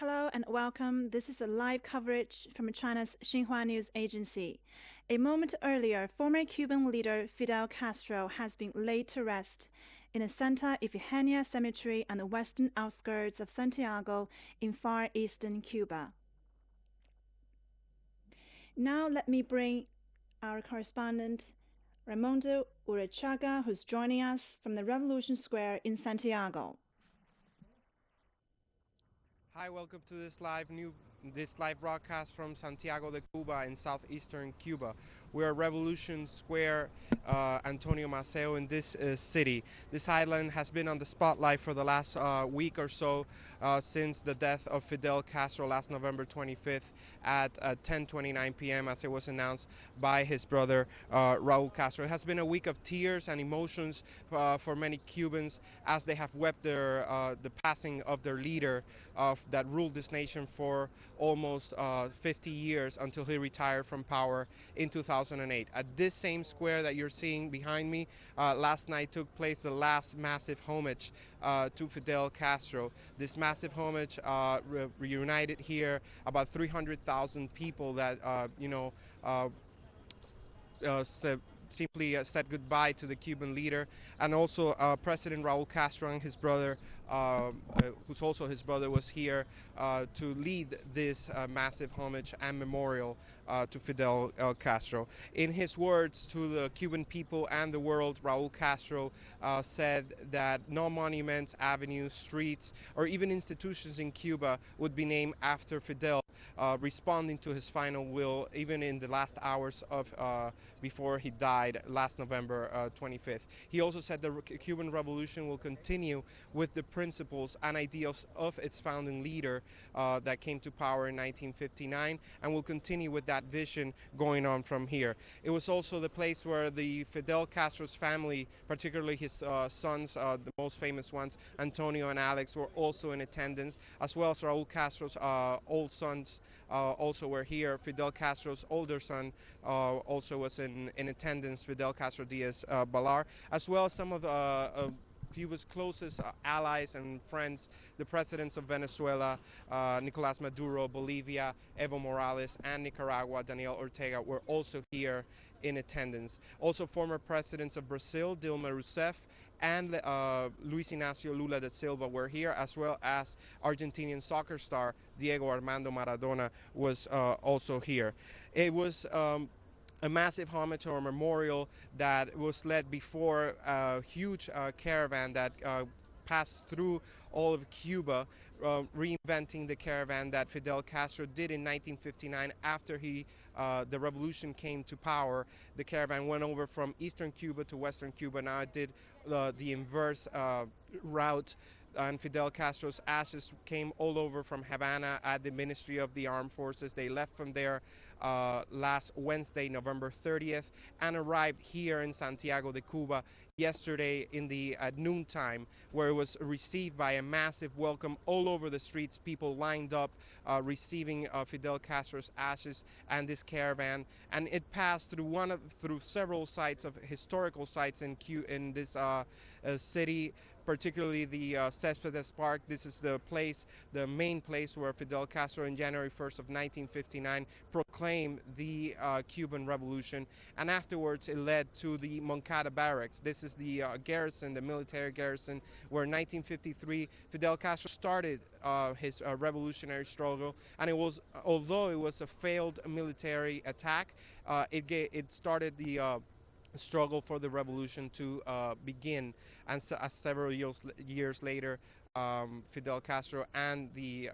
Hello and welcome. This is a live coverage from China's Xinhua News Agency. A moment earlier, former Cuban leader Fidel Castro has been laid to rest in the Santa Ifigenia Cemetery on the western outskirts of Santiago in far eastern Cuba. Now let me bring our correspondent Raimundo Urichaga, who's joining us from the Revolution Square in Santiago. Hi, welcome to this live broadcast from Santiago de Cuba in southeastern Cuba. We're at Revolution Square, Antonio Maceo in this city. This island has been on the spotlight for the last week or so since the death of Fidel Castro last November 25th at 10:29 p.m. as it was announced by his brother Raúl Castro. It has been a week of tears and emotions for many Cubans as they have wept the passing of their leader that ruled this nation for almost 50 years until he retired from power in 2008. At this same square that you're seeing behind me, last night took place the last massive homage to Fidel Castro. This massive homage reunited here about 300,000 people that, uh, uh, simply said goodbye to the Cuban leader, and also President Raúl Castro and his brother, who's also his brother, was here to lead this massive homage and memorial to Fidel Castro. In his words to the Cuban people and the world, Raúl Castro said that no monuments, avenues, streets, or even institutions in Cuba would be named after Fidel, responding to his final will even in the last hours of before he died last November 25th. He also said the Cuban Revolution will continue with the principles and ideals of its founding leader that came to power in 1959, and will continue with that vision going on from here. It was also the place where the Fidel Castro's family, particularly his sons, the most famous ones, Antonio and Alex, were also in attendance, as well as Raúl Castro's old sons also were here. Fidel Castro's older son also was in attendance, Fidel Castro Diaz Balar, as well as some of Cuba's closest allies and friends, the presidents of Venezuela, Nicolas Maduro, Bolivia, Evo Morales, and Nicaragua, Daniel Ortega, were also here in attendance. Also, former presidents of Brazil, Dilma Rousseff, and Luis Ignacio Lula da Silva were here, as well as Argentinian soccer star Diego Armando Maradona was also here. It was a massive homage or memorial that was led before a huge caravan that passed through all of Cuba, reinventing the caravan that Fidel Castro did in 1959 after the revolution came to power. The caravan went over from eastern Cuba to western Cuba. Now it did the inverse route, and Fidel Castro's ashes came all over from Havana at the Ministry of the Armed Forces. They left from there last Wednesday, November 30th, and arrived here in Santiago de Cuba yesterday at noontime, where it was received by a massive welcome all over the streets. People lined up receiving Fidel Castro's ashes and this caravan, and it passed through several sites of historical sites in this city, particularly the Céspedes Park. This is the main place where Fidel Castro, in January 1st of 1959, proclaimed the Cuban Revolution, and afterwards it led to the Moncada Barracks. This is the garrison, the military garrison, where in 1953 Fidel Castro started his revolutionary struggle, and although it was a failed military attack, it started the struggle for the revolution to begin. And several years later, Fidel Castro and the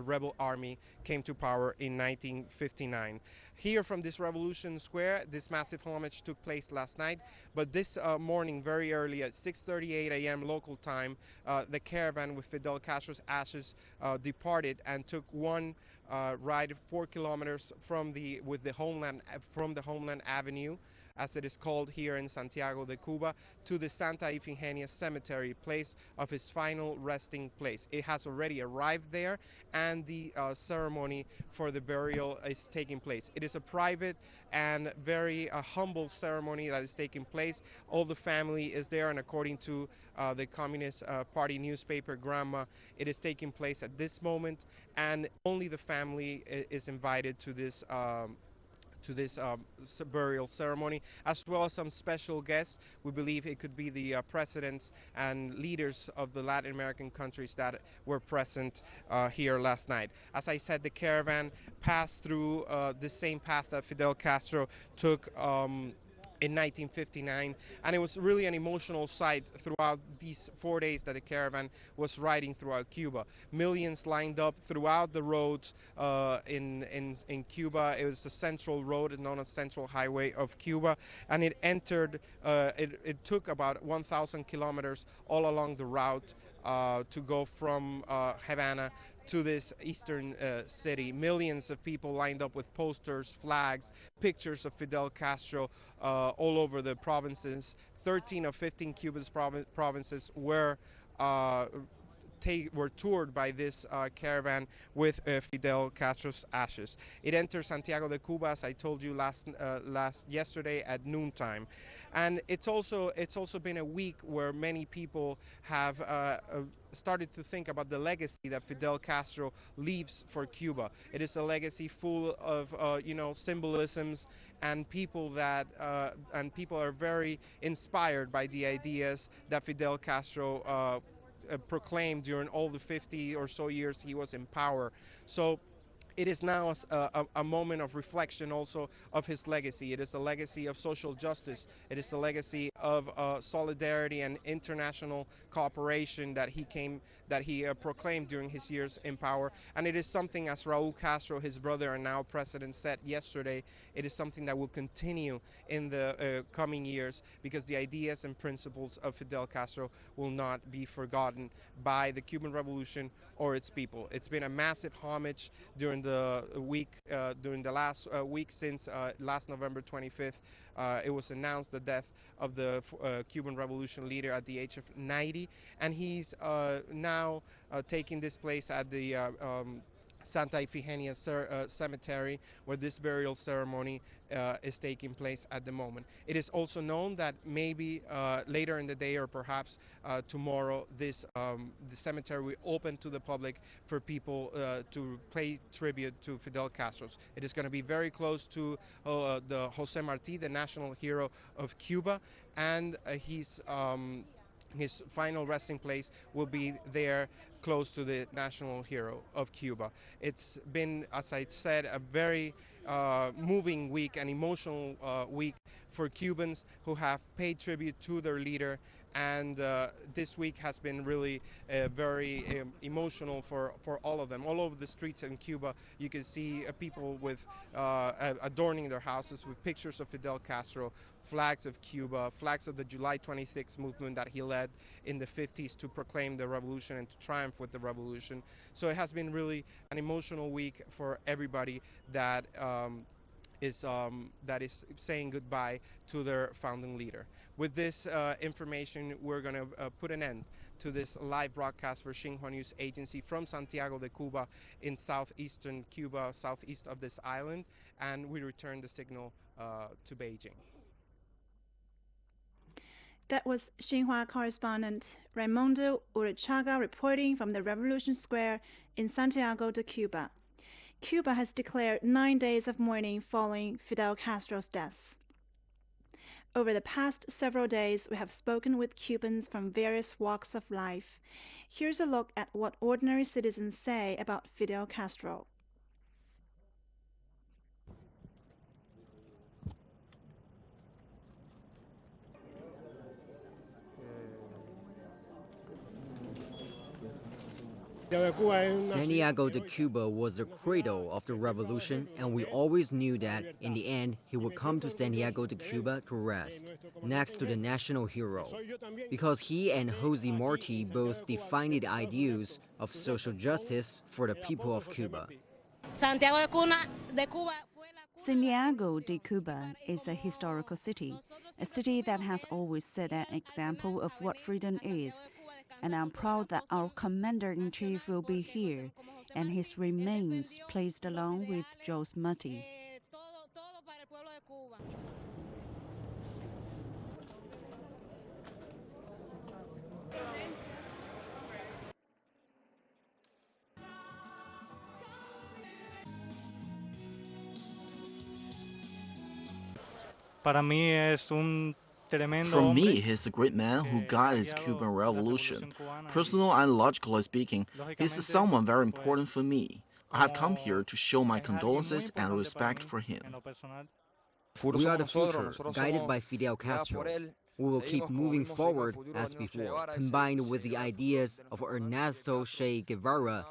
rebel army came to power in 1959. Here from this Revolution Square, this massive homage took place last night, but this morning, very early at 6:38 a.m. local time, the caravan with Fidel Castro's ashes departed and took one ride 4 kilometers from the Homeland Avenue. as it is called here in Santiago de Cuba, to the Santa Ifigenia Cemetery, place of his final resting place. It has already arrived there, and the ceremony for the burial is taking place. It is a private and very humble ceremony that is taking place. All the family is there, and according to the Communist Party newspaper Granma, it is taking place at this moment, and only the family is invited to this burial ceremony, as well as some special guests. We believe it could be the presidents and leaders of the Latin American countries that were present here last night. As I said, the caravan passed through the same path that Fidel Castro took in 1959, and it was really an emotional sight throughout these 4 days that the caravan was riding throughout Cuba. Millions lined up throughout the roads in Cuba. It was a central road known as Central Highway of Cuba, and it entered. It took about 1,000 kilometers all along the route to go from Havana to this eastern city. Millions of people lined up with posters, flags, pictures of Fidel Castro all over the provinces. 13 of 15 Cuba's provinces uh, were toured by this caravan with Fidel Castro's ashes. It entered Santiago de Cuba, as I told you yesterday at noontime, and it's also been a week where many people have started to think about the legacy that Fidel Castro leaves for Cuba. It is a legacy full of symbolisms, and people are very inspired by the ideas that Fidel Castro proclaimed during all the 50 or so years he was in power. So it is now a moment of reflection also of his legacy. It is a legacy of social justice. It is a legacy of solidarity and international cooperation that he proclaimed during his years in power. And it is something, as Raúl Castro, his brother and now president, said yesterday, it is something that will continue in the coming years, because the ideas and principles of Fidel Castro will not be forgotten by the Cuban Revolution or its people. It's been a massive homage during the last week since last November 25th. It was announced the death of the Cuban Revolution leader at the age of 90, and he's now taking this place at the Santa Ifigenia Cemetery, where this burial ceremony is taking place at the moment. It is also known that maybe later in the day, or perhaps tomorrow, the cemetery will open to the public for people to pay tribute to Fidel Castro. It is going to be very close to the Jose Marti, the national hero of Cuba, and his final resting place will be there, close to the national hero of Cuba. It's been, as I said, a very moving week, an emotional week for Cubans who have paid tribute to their leader. And this week has been really very emotional for all of them. All over the streets in Cuba, you can see people with adorning their houses with pictures of Fidel Castro, flags of Cuba, flags of the July 26th movement that he led in the 50s to proclaim the revolution and to triumph with the revolution. So it has been really an emotional week for everybody that is saying goodbye to their founding leader. With this information, we're going to put an end to this live broadcast for Xinhua News Agency from Santiago de Cuba in southeastern Cuba, southeast of this island, and we return the signal to Beijing. That was Xinhua correspondent Raimundo Urichaga reporting from the Revolution Square in Santiago de Cuba. Cuba has declared 9 days of mourning following Fidel Castro's death. Over the past several days, we have spoken with Cubans from various walks of life. Here's a look at what ordinary citizens say about Fidel Castro. Santiago de Cuba was the cradle of the revolution, and we always knew that in the end he would come to Santiago de Cuba to rest, next to the national hero, because he and Jose Marti both defined the ideals of social justice for the people of Cuba. Santiago de Cuba is a historical city, a city that has always set an example of what freedom is, and I'm proud that our Commander-in-Chief will be here, and his remains placed along with Jose Marti. Para mí es un tremendo For me, hombre he's a great man who que ha guided the guiado Cuban la Revolution. revolución cubana Personal and logically speaking, he's lógicamente, someone very pues, important for me. I have come como here to show my es alguien muy condolences and importante para respect mí for him. en lo personal. We are the future, guided by Fidel Castro. We will keep moving forward as before, combined with the ideas of Ernesto Che Guevara.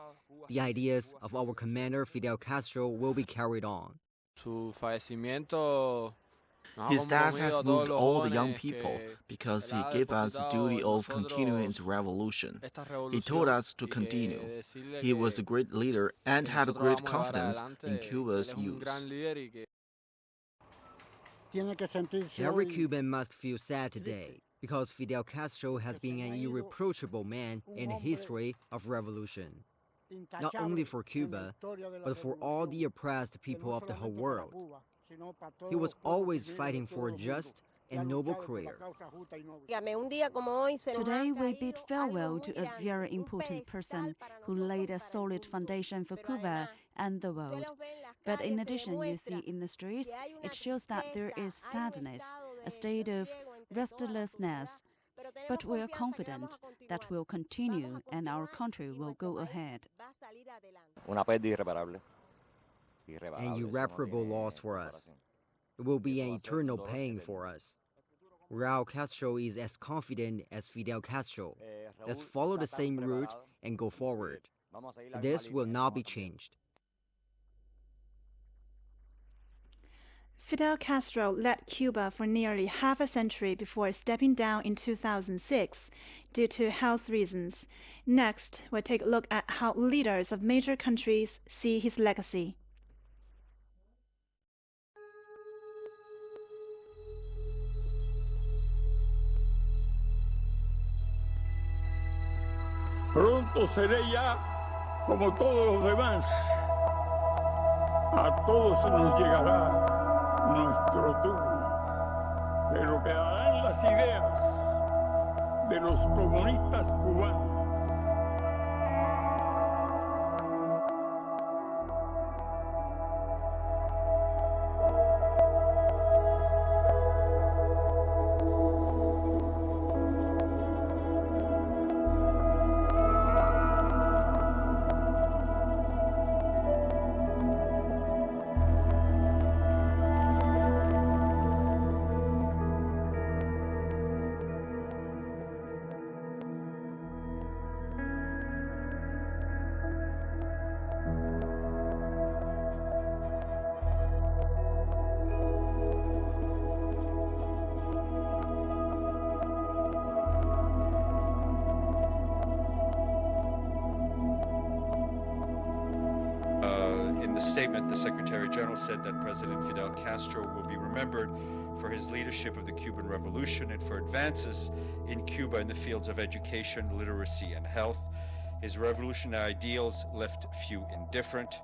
The ideas of our commander Fidel Castro will be carried on. His death has moved all the young people because he gave us the duty of continuing the revolution. He told us to continue. He was a great leader and had great confidence in Cuba's youth. Every Cuban must feel sad today, because Fidel Castro has been an irreproachable man in the history of revolution, not only for Cuba, but for all the oppressed people of the whole world. He was always fighting for a just and noble career. Today we bid farewell to a very important person who laid a solid foundation for Cuba and the world. But in addition, you see in the streets, it shows that there is sadness, a state of restlessness. But we are confident that we'll continue and our country will go ahead. An irreparable loss for us. It will be an eternal pain for us. Raul Castro is as confident as Fidel Castro. Let's follow the same route and go forward. This will not be changed. Fidel Castro led Cuba for nearly half a century before stepping down in 2006 due to health reasons. Next, we'll take a look at how leaders of major countries see his legacy. Pronto seré ya como todos los demás. A todos nos llegará nuestro turno, pero quedarán las ideas de los comunistas cubanos. In the statement, the Secretary General said that President Fidel Castro will be remembered for his leadership of the Cuban Revolution and for advances in Cuba in the fields of education, literacy, and health. His revolutionary ideals left few indifferent.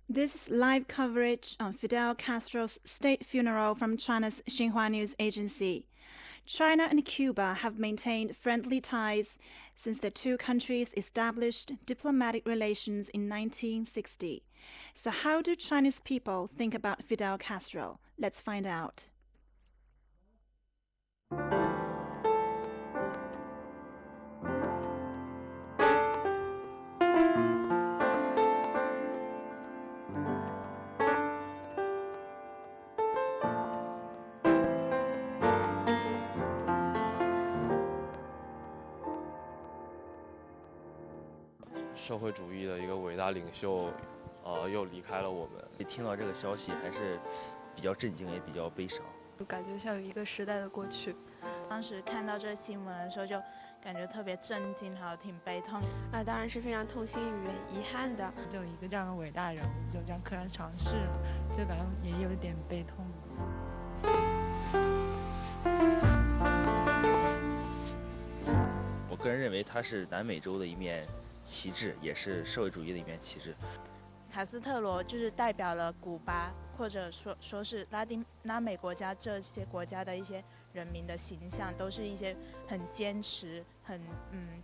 This is live coverage on Fidel Castro's state funeral from China's Xinhua News Agency. China and Cuba have maintained friendly ties since the two countries established diplomatic relations in 1960. So how do Chinese people think about Fidel Castro? Let's find out.社会主义的一个伟大领袖，又离开了我们。听到这个消息还是比较震惊，也比较悲伤。就感觉像有一个时代的过去。当时看到这新闻的时候，就感觉特别震惊，还有挺悲痛。当然是非常痛心与遗憾的。就一个这样的伟大人物就这样溘然长逝了，就感觉也有一点悲痛。我个人认为他是南美洲的一面旗帜，也是社会主义的一面旗帜。卡斯特罗就是代表了古巴，或者说是拉美国家这些国家的一些人民的形象，都是一些很坚持、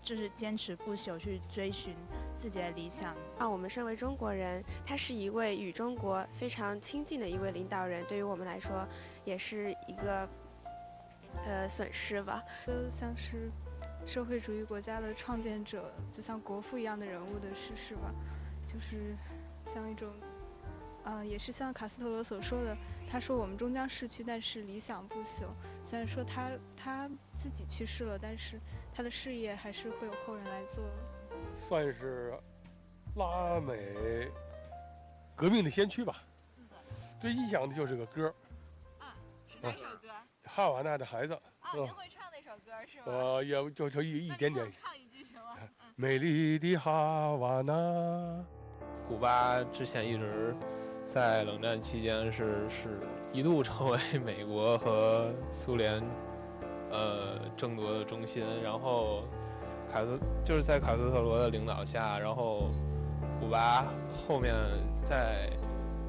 就是坚持不朽去追寻自己的理想。我们身为中国人，他是一位与中国非常亲近的一位领导人，对于我们来说也是一个损失吧。像是社会主义国家的创建者，就像国父一样的人物的逝世吧，就是像一种，也是像卡斯特罗所说的，他说我们终将逝去，但是理想不朽。虽然说他自己去世了，但是他的事业还是会有后人来做。算是拉美革命的先驱吧。最印象的就是个歌。是哪首歌？哈瓦那的孩子。您会唱那首歌是吗？也就一点点。唱一句行吗？美丽的哈瓦那。古巴之前一直在冷战期间是一度成为美国和苏联争夺的中心，然后就是在卡斯特罗的领导下，然后古巴后面在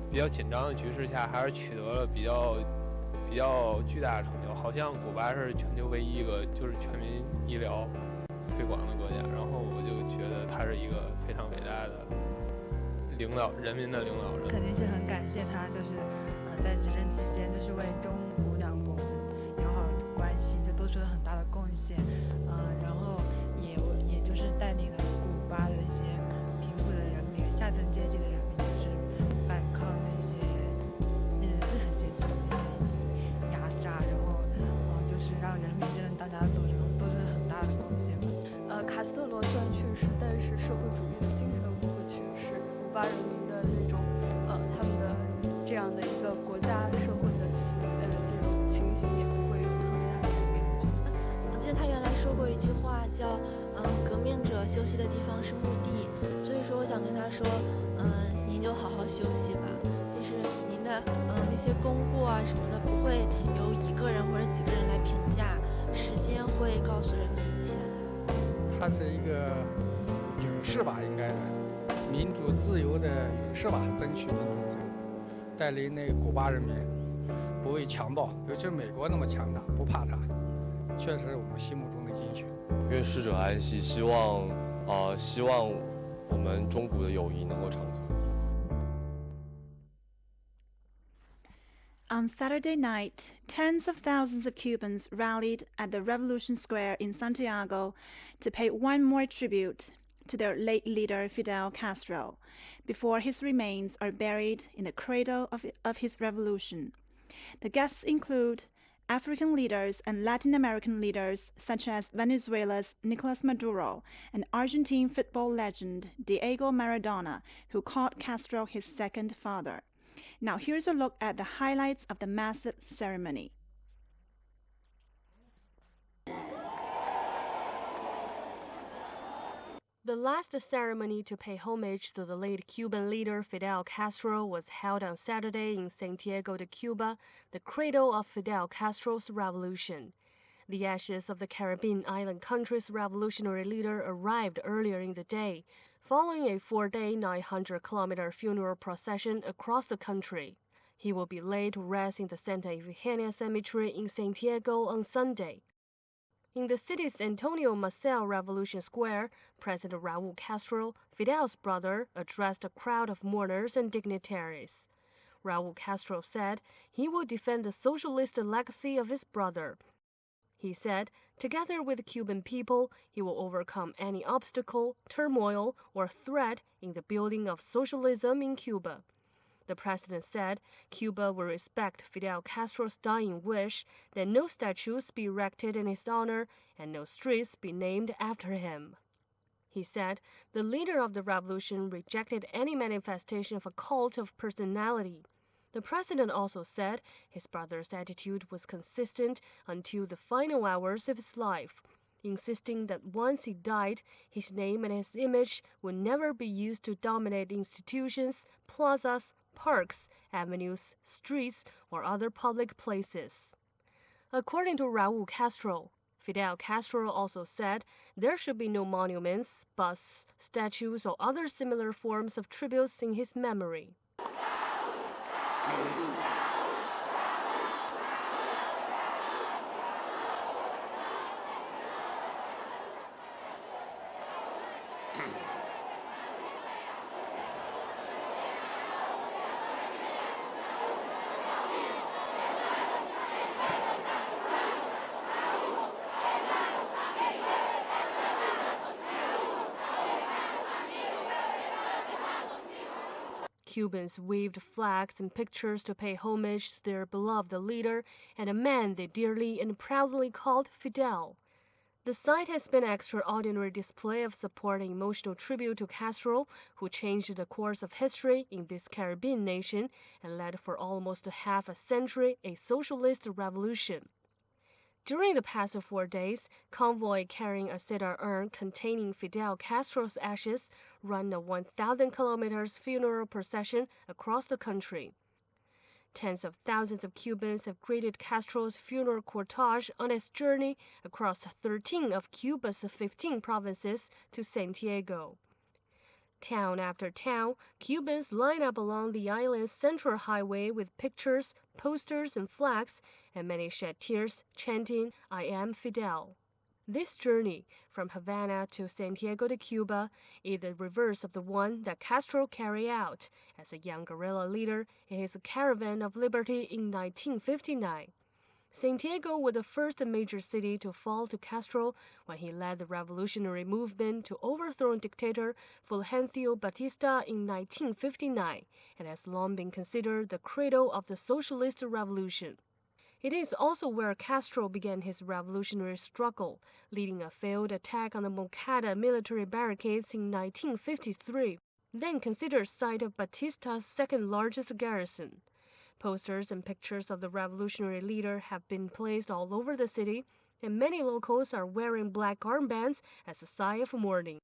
比较紧张的局势下，还是取得了比较巨大的成就。好像古巴是全球唯一一个就是全民医疗推广的国家，然后我就觉得他是一个非常伟大的人民的领导人。肯定是很感谢他，就是在执政期间，就是为中古两国友好的关系就做出了很大的贡献，然后也就是带领了古巴的一些贫苦的人民、下层阶级的人民，就是反抗那些资产阶级的那些压榨，然后就是让人民真的大家都做出了很大的贡献。卡斯特罗虽然去世，但是社会主义的精神不会去世。古巴人民的那种他们的这样的一个国家社会的这种情形也不会有特别大的改变。我记得他原来说过一句话叫革命者休息的地方是墓地，所以说我想跟他说您就好好休息吧，就是您的那些功过啊什么的不会由一个人或者几个人来评价，时间会告诉人们一切的。他是一个勇士吧，应该是民主自由的勇士吧，争取民主自由，带领那个古巴人民不畏强暴，尤其是美国那么强大，不怕他，确实是我们心目中的英雄。愿逝者安息，希望我们中古的友谊能够长存。On Saturday night, tens of thousands of Cubans rallied at the Revolution Square in Santiago to pay one more tribute to their late leader Fidel Castro, before his remains are buried in the cradle of his revolution. The guests include African leaders and Latin American leaders such as Venezuela's Nicolas Maduro and Argentine football legend Diego Maradona, who called Castro his second father. Now here's a look at the highlights of the massive ceremony. The last ceremony to pay homage to the late Cuban leader Fidel Castro was held on Saturday in Santiago de Cuba, the cradle of Fidel Castro's revolution. The ashes of the Caribbean island country's revolutionary leader arrived earlier in the day, following a 4-day, 900-kilometer funeral procession across the country. He will be laid to rest in the Santa Ifigenia Cemetery in Santiago on Sunday. In the city's Antonio Maceo Revolution Square, President Raúl Castro, Fidel's brother, addressed a crowd of mourners and dignitaries. Raúl Castro said he will defend the socialist legacy of his brother. He said, together with the Cuban people, he will overcome any obstacle, turmoil, or threat in the building of socialism in Cuba. The president said Cuba will respect Fidel Castro's dying wish that no statues be erected in his honor and no streets be named after him. He said the leader of the revolution rejected any manifestation of a cult of personality. The president also said his brother's attitude was consistent until the final hours of his life, insisting that once he died, his name and his image would never be used to dominate institutions, plazas, parks, avenues, streets, or other public places. According to Raúl Castro, Fidel Castro also said there should be no monuments, busts, statues, or other similar forms of tributes in his memory. Cubans waved flags and pictures to pay homage to their beloved leader and a man they dearly and proudly called Fidel. The site has been an extraordinary display of support and emotional tribute to Castro, who changed the course of history in this Caribbean nation and led for almost half a century a socialist revolution. During the past 4 days, convoy carrying a cedar urn containing Fidel Castro's ashes ran a 1,000 kilometers funeral procession across the country. Tens of thousands of Cubans have greeted Castro's funeral cortege on its journey across 13 of Cuba's 15 provinces to Santiago. Town after town, Cubans line up along the island's central highway with pictures, posters, and flags, and many shed tears, chanting, "I am Fidel." This journey, from Havana to Santiago de Cuba, is the reverse of the one that Castro carried out as a young guerrilla leader in his Caravan of Liberty in 1959. Santiago was the first major city to fall to Castro when he led the revolutionary movement to overthrow dictator Fulgencio Batista in 1959 and has long been considered the cradle of the socialist revolution. It is also where Castro began his revolutionary struggle, leading a failed attack on the Moncada military barricades in 1953, then considered site of Batista's second-largest garrison. Posters and pictures of the revolutionary leader have been placed all over the city, and many locals are wearing black armbands as a sign of mourning.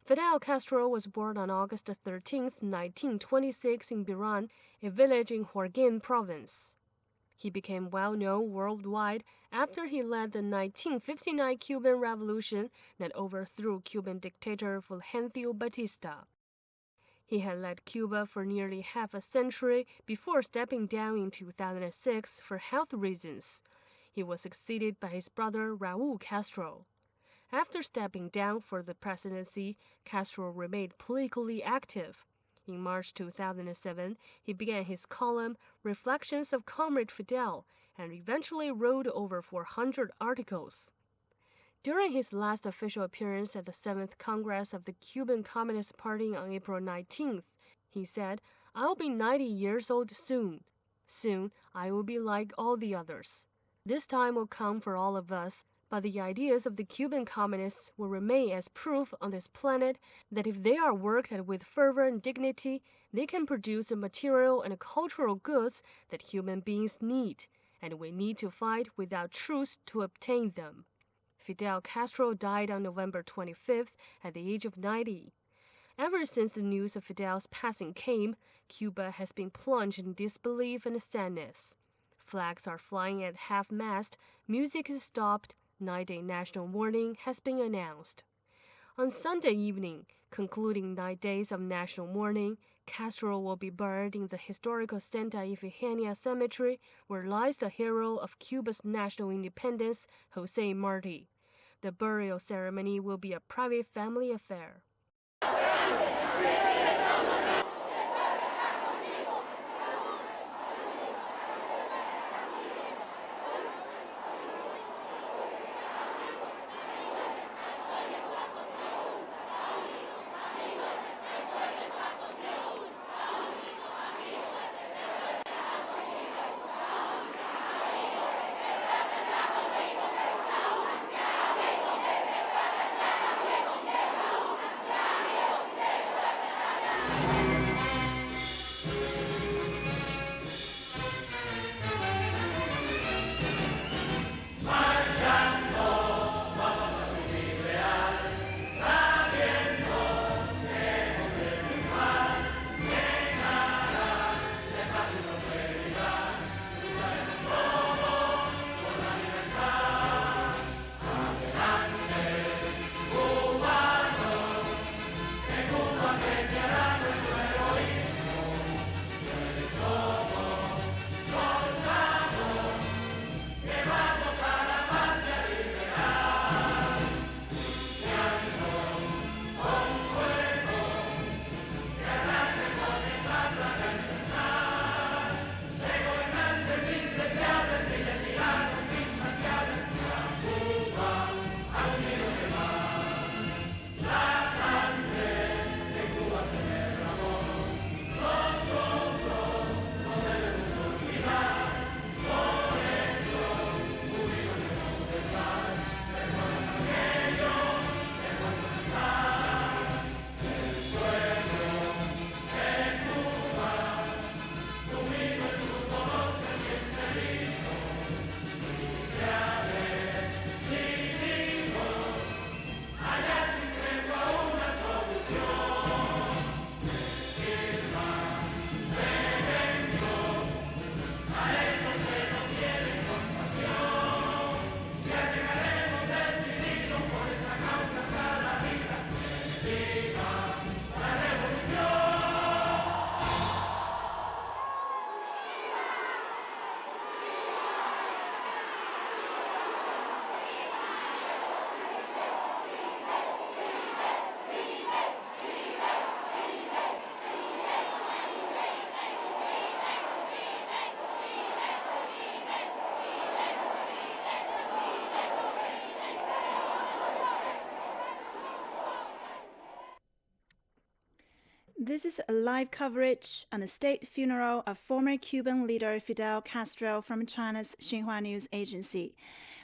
Fidel Castro was born on August 13, 1926 in Biran, a village in Huarguin province. He became well known worldwide after he led the 1959 Cuban Revolution that overthrew Cuban dictator Fulgencio Batista. He had led Cuba for nearly half a century before stepping down in 2006 for health reasons. He was succeeded by his brother Raúl Castro. After stepping down for the presidency, Castro remained politically active. In March 2007, he began his column Reflections of Comrade Fidel and eventually wrote over 400 articles. During his last official appearance at the 7th Congress of the Cuban Communist Party on April 19th, he said, "I'll be 90 years old soon. Soon I will be like all the others. This time will come for all of us, But the ideas of the Cuban communists will remain as proof on this planet that if they are worked at with fervor and dignity, they can produce the material and cultural goods that human beings need, and we need to fight without truce to obtain them. Fidel Castro died on November 25th at the age of 90. Ever since the news of Fidel's passing came, Cuba has been plunged in disbelief and sadness. Flags are flying at half-mast, music is stopped, 9-day national mourning has been announced. On Sunday evening, concluding 9 days of national mourning, Castro will be buried in the historical Santa Ifigenia Cemetery, where lies the hero of Cuba's national independence, José Martí. The burial ceremony will be a private family affair. This is a live coverage on the state funeral of former Cuban leader Fidel Castro from China's Xinhua News Agency.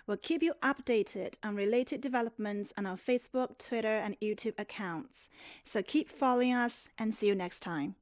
We'll keep you updated on related developments on our Facebook, Twitter, and YouTube accounts. So keep following us and see you next time.